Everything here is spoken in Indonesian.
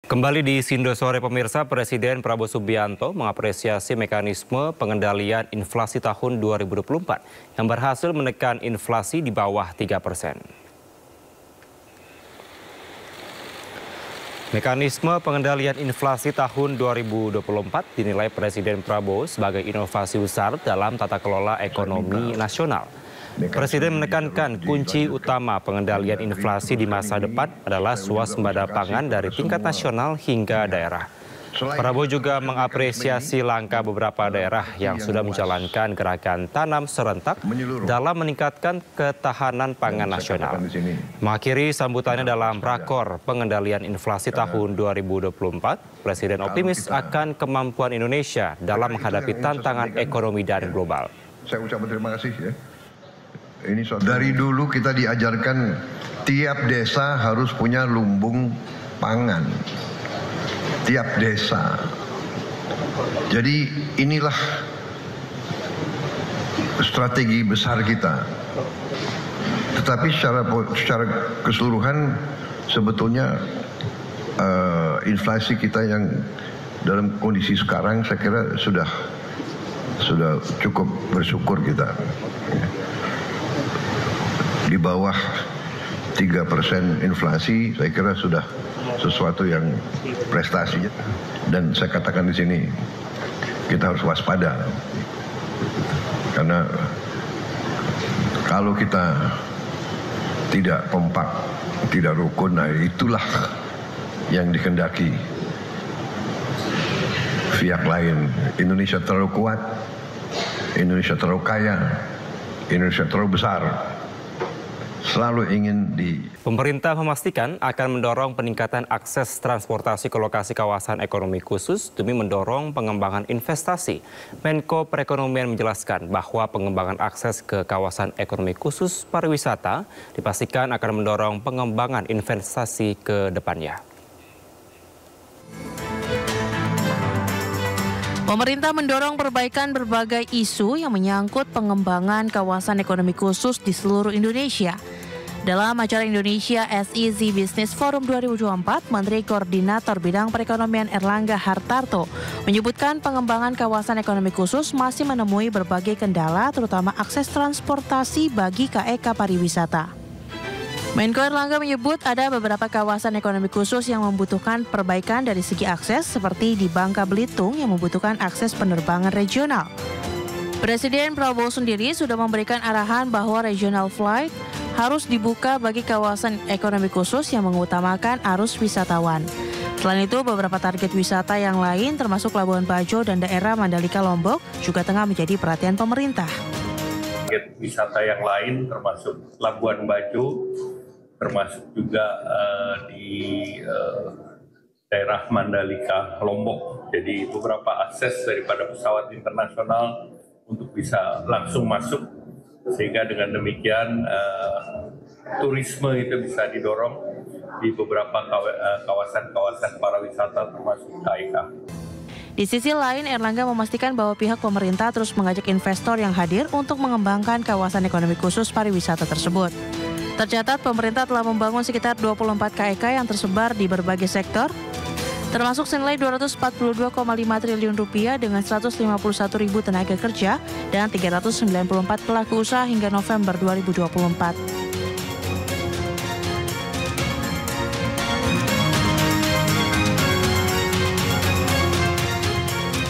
Kembali di Sindo Sore pemirsa, Presiden Prabowo Subianto mengapresiasi mekanisme pengendalian inflasi tahun 2024 yang berhasil menekan inflasi di bawah 3%. Mekanisme pengendalian inflasi tahun 2024 dinilai Presiden Prabowo sebagai inovasi besar dalam tata kelola ekonomi nasional. Presiden menekankan kunci utama pengendalian inflasi di masa depan adalah swasembada pangan dari tingkat nasional hingga daerah. Prabowo juga mengapresiasi langkah beberapa daerah yang sudah menjalankan gerakan tanam serentak dalam meningkatkan ketahanan pangan nasional. Mengakhiri sambutannya dalam rakor pengendalian inflasi tahun 2024, Presiden optimis akan kemampuan Indonesia dalam menghadapi tantangan ekonomi dan global. Saya ucapkan terima kasih ya. Dari dulu kita diajarkan tiap desa harus punya lumbung pangan. Tiap desa. Jadi inilah strategi besar kita. Tetapi secara keseluruhan sebetulnya inflasi kita yang dalam kondisi sekarang saya kira sudah cukup bersyukur kita. Di bawah 3% inflasi, saya kira sudah sesuatu yang prestasi. Dan saya katakan di sini, kita harus waspada. Karena kalau kita tidak kompak, tidak rukun, nah itulah yang dikehendaki pihak lain. Indonesia terlalu kuat, Indonesia terlalu kaya, Indonesia terlalu besar. Selalu ingin Pemerintah memastikan akan mendorong peningkatan akses transportasi ke lokasi kawasan ekonomi khusus demi mendorong pengembangan investasi. Menko Perekonomian menjelaskan bahwa pengembangan akses ke kawasan ekonomi khusus pariwisata dipastikan akan mendorong pengembangan investasi ke depannya. Pemerintah mendorong perbaikan berbagai isu yang menyangkut pengembangan kawasan ekonomi khusus di seluruh Indonesia. Dalam acara Indonesia SEZ Business Forum 2024, Menteri Koordinator Bidang Perekonomian Erlangga Hartarto menyebutkan pengembangan kawasan ekonomi khusus masih menemui berbagai kendala, terutama akses transportasi bagi KEK pariwisata. Menko Erlangga menyebut ada beberapa kawasan ekonomi khusus yang membutuhkan perbaikan dari segi akses, seperti di Bangka Belitung yang membutuhkan akses penerbangan regional. Presiden Prabowo sendiri sudah memberikan arahan bahwa regional flight harus dibuka bagi kawasan ekonomi khusus yang mengutamakan arus wisatawan. Selain itu, beberapa target wisata yang lain termasuk Labuan Bajo dan daerah Mandalika Lombok juga tengah menjadi perhatian pemerintah. Target wisata yang lain termasuk Labuan Bajo, termasuk juga di daerah Mandalika Lombok. Jadi beberapa akses daripada pesawat internasional untuk bisa langsung masuk, sehingga dengan demikian turisme itu bisa didorong di beberapa kawasan-kawasan pariwisata termasuk KEK. Di sisi lain, Erlangga memastikan bahwa pihak pemerintah terus mengajak investor yang hadir untuk mengembangkan kawasan ekonomi khusus pariwisata tersebut. Tercatat pemerintah telah membangun sekitar 24 KEK yang tersebar di berbagai sektor, termasuk senilai Rp242,5 triliun dengan 151.000 tenaga kerja dan 394 pelaku usaha hingga November 2024.